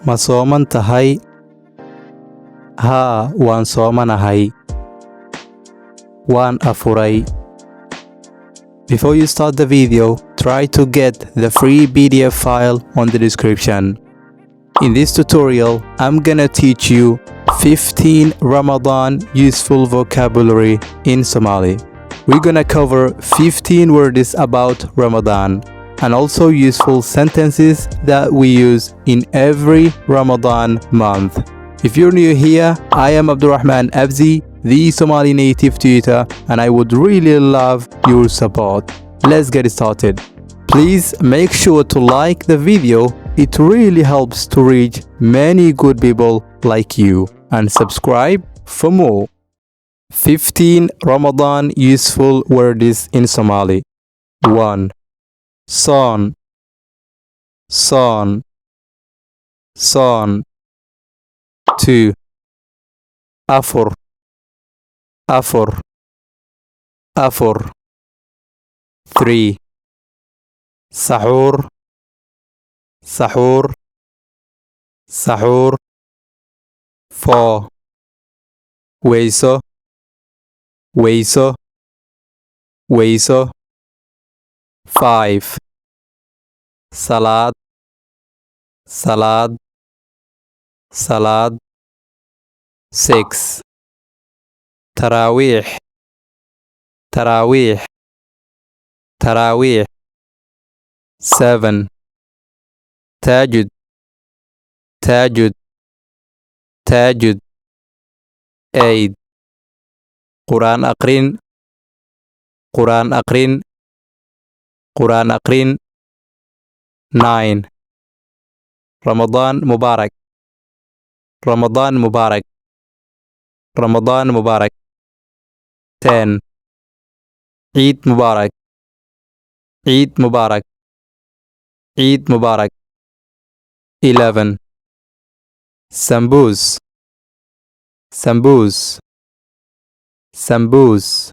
Ma sooman tahay? Haa, waan soomanahay. Waan afuray. Before you start the video, try to get the free PDF file on the description. In this tutorial, I'm gonna teach you 15 Ramadan useful vocabulary in Somali. We're gonna cover 15 words about Ramadan and also useful sentences that we use in every Ramadan month. If you're new here, I am Abdurrahman Abzi, the Somali native tutor, and I would really love your support. Let's get started. Please make sure to like the video. It really helps to reach many good people like you, and subscribe for more. 15 Ramadan useful words in Somali. 1. Son. Son. Son. 2. Afur. Afur. Afur. 3. Sahur. Sahur. Sahur. 4. Weyso. Weyso. Weyso. 5. Salad. Salad. Salad. 6. Tarawih. Tarawih. Tarawih. 7. Tajud. Tajud. Tajud. 8. Quran aqrin. Quran aqrin. Quran aqrin. 9. Ramadan Mubarak. Ramadan Mubarak. Ramadan Mubarak. 10. Eid Mubarak. Eid Mubarak. Eid Mubarak. 11. Sambus. Sambus. Sambus.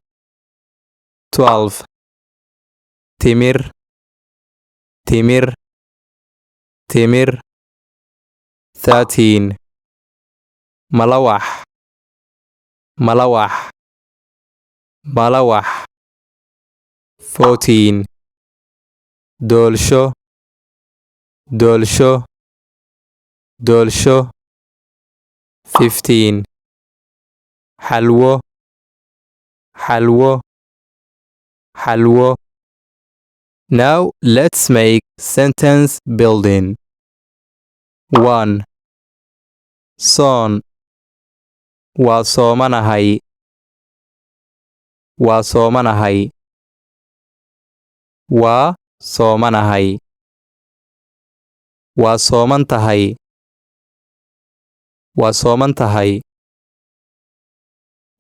12. Timir. Timir. Timir. 13. Malawah. Malawah. Malawah. 14. Dolsho. Dolsho. Dolsho. 15. Halwo. Halwo. Halwo. Now let's make sentence building. 1. Son. Waa soomanahay. Waa soomanahay. Waa soomanahay. Waa sooman tahay. Waa sooman tahay.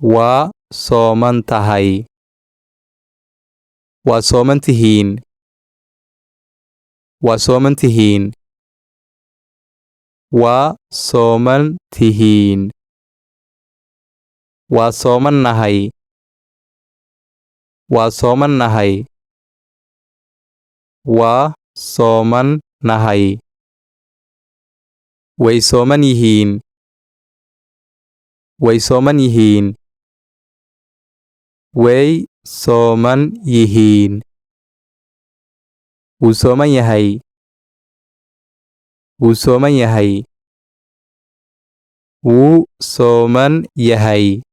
Waa sooman tahay. Waa sooman tihiin. Waa sooman tihiin. Waa sooman tihiin. Waa sooman nahay. Waa sooman nahay. Waa sooman nahay. Way sooman yihiin. Way sooman yihiin. Way sooman yihiin. Wuu sooman yahay. Wuu sooman yahay. Wuu sooman yahay.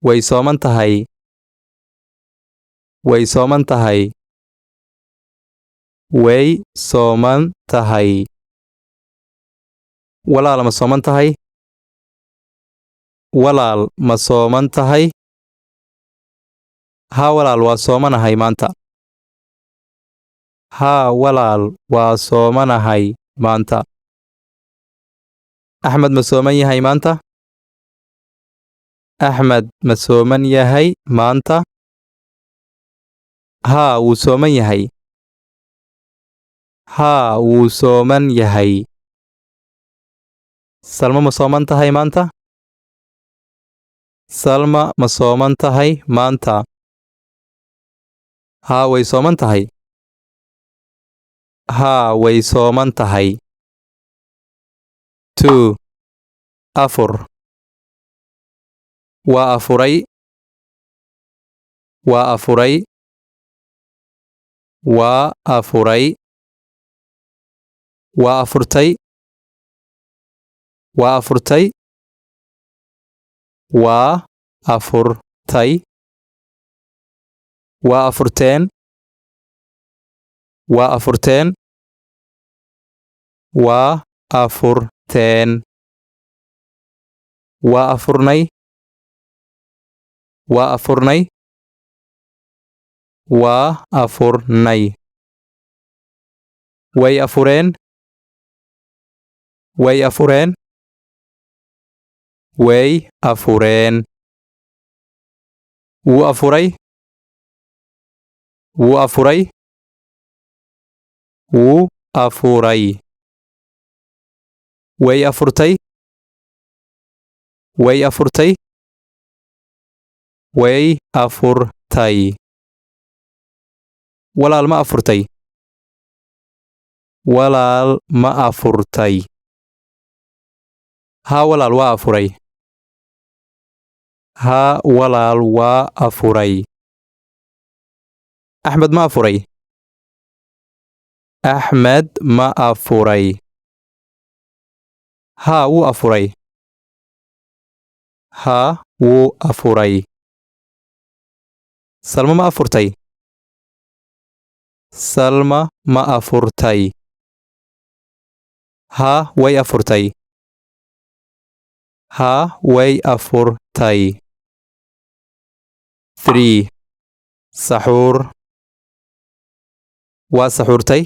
Way sooman tahay. Way sooman tahay. Way sooman tahay. Walaal ma sooman tahay? Walaal ma sooman tahay? Haa walaal waa soomanahay maanta. Haa walaal waa soomanahay maanta. Axmed ma sooman yahay maanta? Axmed ma sooman yahay maanta? Haa wuu sooman yahay. Haa wuu sooman yahay. Salma ma sooman tahay maanta? Salma ma sooman tahay maanta? Haa way sooman tahay. Haa way sooman tahay. 2 afur waa afuray waa afuray waa afuray waa afurtay waa afurtay waa afurtay waa afurteen waa afurteen waa afurteen waa afurnay waa afurnay waa afurnay way afureen way afureen way afureen wuu afuray wuu afuray wuu afuray way afurtay way afurtay way afurtay walaal ma afurtay walaal ma afurtay haa walaal waa afuray haa walaal waa afuray axmed ma afuray axmed ma afuray haa wuu afuray haa wuu afuray salma ma afurtay salma ma afurtay haa way afurtay haa way afurtay 3 saxuur waa saxuurtay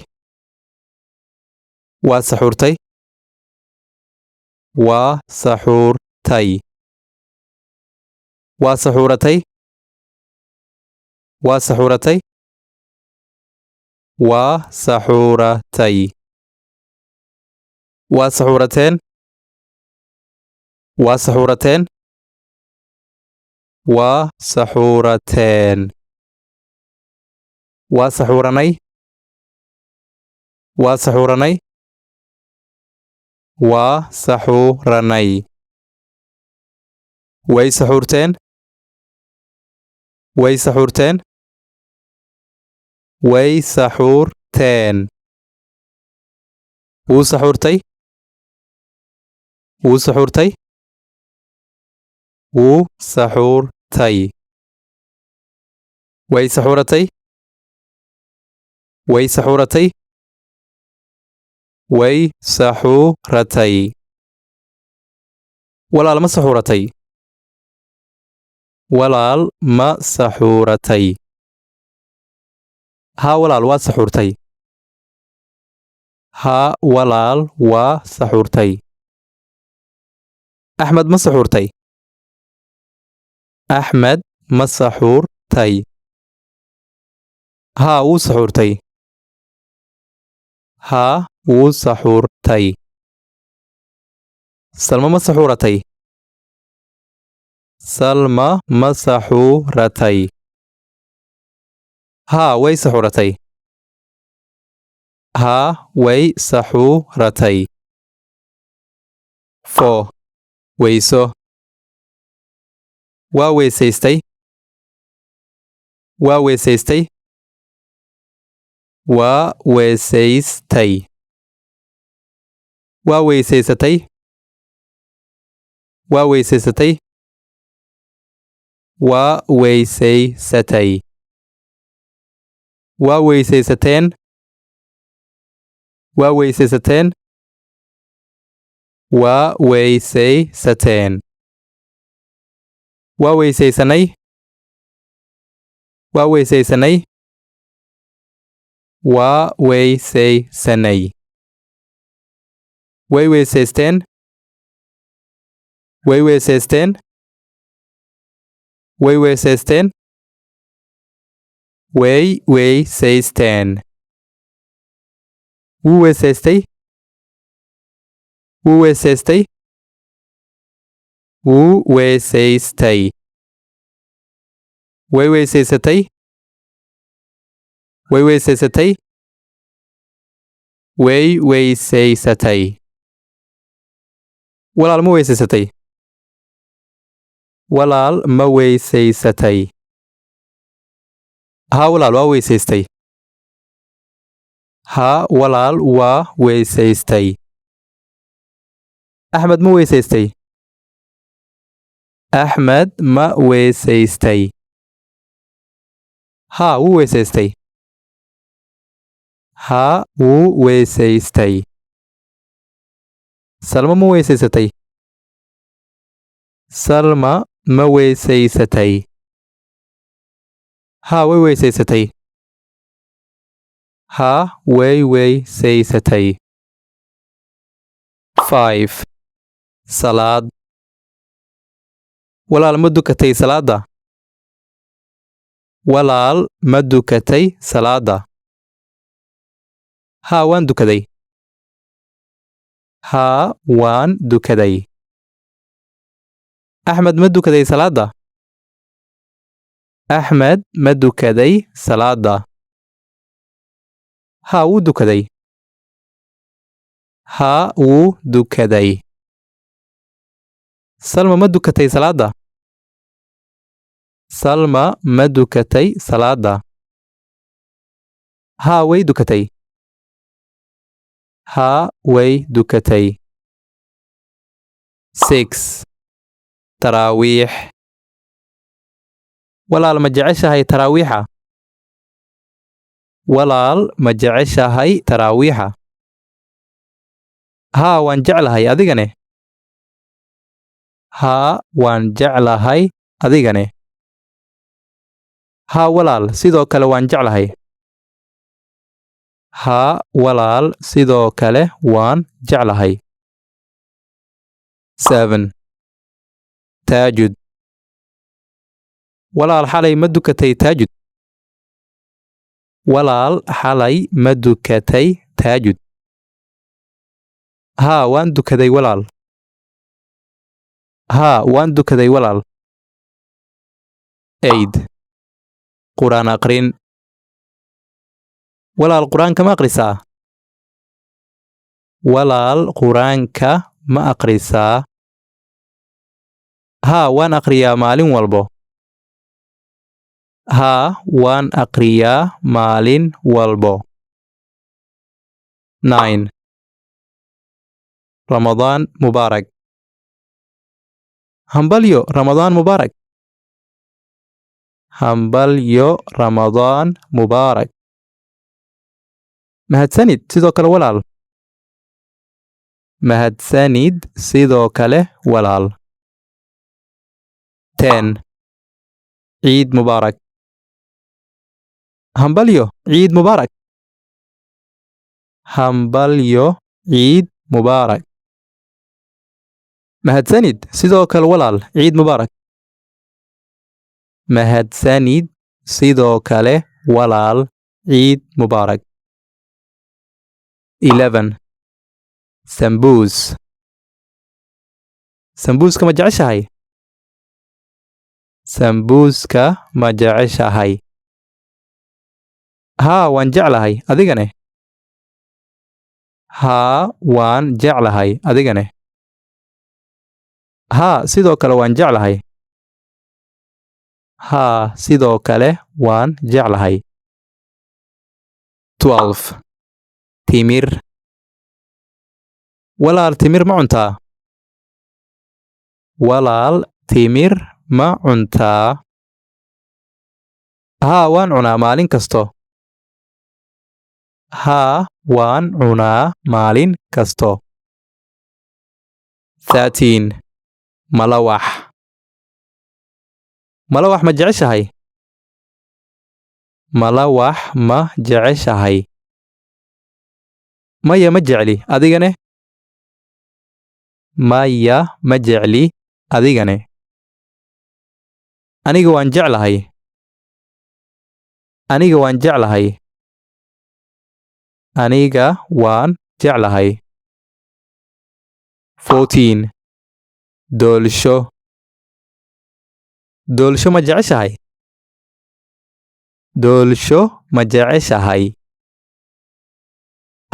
waa saxuurtay waa saxuurtay waa saxuuratay waa saxuuratay waa saxuuratay waa saxuurateen waa saxuurateen waa saxuurateen waa saxuuranay waa saxuuranay waa saxuuranay way saxuurteen way saxuurteen way saxuurteen wuu saxuurtay wuu saxuurtay wuu saxuurtay way saxuuratay way saxuuratay way saxuuratay walaal ma saxuuratay walaal ma saxuuratay haa walaal waa saxuurtay haa walaal waa saxuurtay axmed ma saxuurtay axmed ma saxuurtay haa wuu saxuurtay haa wuu saxuurtay salma ma saxuuratay salma ma saxuuratay haa way saxuuratay haa way saxuuratay 4 weyso waa weysaystay waa weysaystay waa weysaystay waa weysaysatay waa weysaysatay waa weysaysatay waa weysaysateen waa weysaysateen waa weysaysateen waa weysaysanay waa weysaysanay waa weysaysanay way weysaysteen way weysaysteen way weysaysteen way weysaysteen wuu weysaystay wuu weysaystay wuu weysaystay way weysaysatay way weysaysatay way weysaysatay walaal ma weysaysatay walaal ma weysaysatay haa walaal waa weysaystay haa walaal waa weysaystay axmed ma weysaystay axmed ma weysaystay haa wuu weysaystay haa wuu weysaystay salma ma weysaysatay salma ma weysaysatay haa way weysaysatay haa way weysaysatay 5 salaad walaal ma dukatay salaada walaal ma dukatay salaada haa waan dukaday haa waan dukaday axmed ma dukaday salaada axmed ma dukaday salaada haa wuu dukaday haa wuu dukaday salma ma dukatay salaada salma ma dukatay salaada haa way dukatay haa way dukatay 6 taraawiix walaal ma jeceshahay taraawiixa walaal ma jeceshahay taraawiixa haa waan jeclahay adigane haa waan jeclahay adigane haa walaal sidoo kale waan jeclahay haa walaal sidoo kale waan jeclahay 7 taajud walaal xalay ma dukatay taajud walaal xalay ma dukatay taajud haa waan dukaday walaal haa waan dukaday walaal 8 quraan aqrin walaal quraanka ma aqrisaa walaal quraanka ma aqrisaa haa waan aqriyaa maalin walbo haa waan aqriyaa maalin walbo 9 ramadaan mubaarak hambalyo ramadaan mubaarak hambalyo ramadaan mubaarak mahadsanid sidoo kale walaal mahadsanid sidoo kale walaal 10 ciid mubaarak hambalyo ciid mubaarak hambalyo ciid mubaarak mahadsanid sidoo kale walaal ciid mubaarak mahadsanid sidoo kale walaal ciid mubaarak 11 sambuus sambuuska ma jeceshahay sambuuska ma jeceshahay haa waan jeclahay adigane haa waan jeclahay adigane haa sidoo kale waan jeclahay haa sidoo kale waan jeclahay 12 timir walaal timir ma cuntaa walaal timir ma cuntaa haa waan cunaa maalin kasto haa waan cunaa maalin kasto 13 malawax malawax ma jeceshahay malawax ma jeceshahay maya ma jecli adigane maya ma jecli adigane aniga waan jeclahay aniga waan jeclahay aniga waan jeclahay 14 doolsho doolsho ma jeceshahay doolsho ma jeceshahay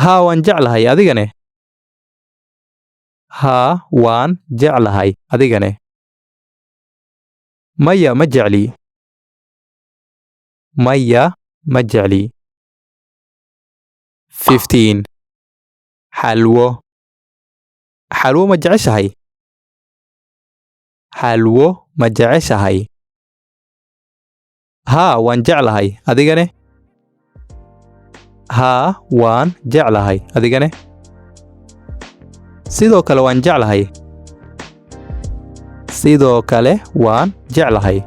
haa waan jeclahay adigane haa waan jeclahay adigane maya ma jecli maya ma jecli 15 xalwo xalwo ma jeceshahay xalwo ma jeceshahay haa waan jeclahay adigane haa waan jeclahay adigane sidoo kale waan jeclahay sidoo kale waan jeclahay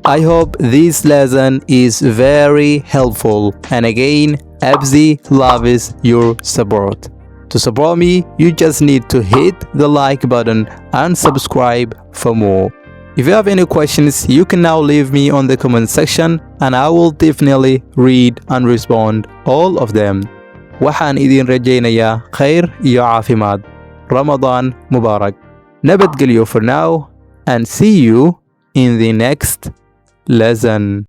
I hope this lesson is very helpful, and again, Abzi loves your support. To support me, you just need to hit the like button and subscribe for more. If you have any questions, you can now leave me on the comment section and I will definitely read and respond all of them. Waxaan idin rajaynayaa khayr iyo caafimaad. Ramadan Mubarak. Nabadgelyo for now and see you in the next lesson.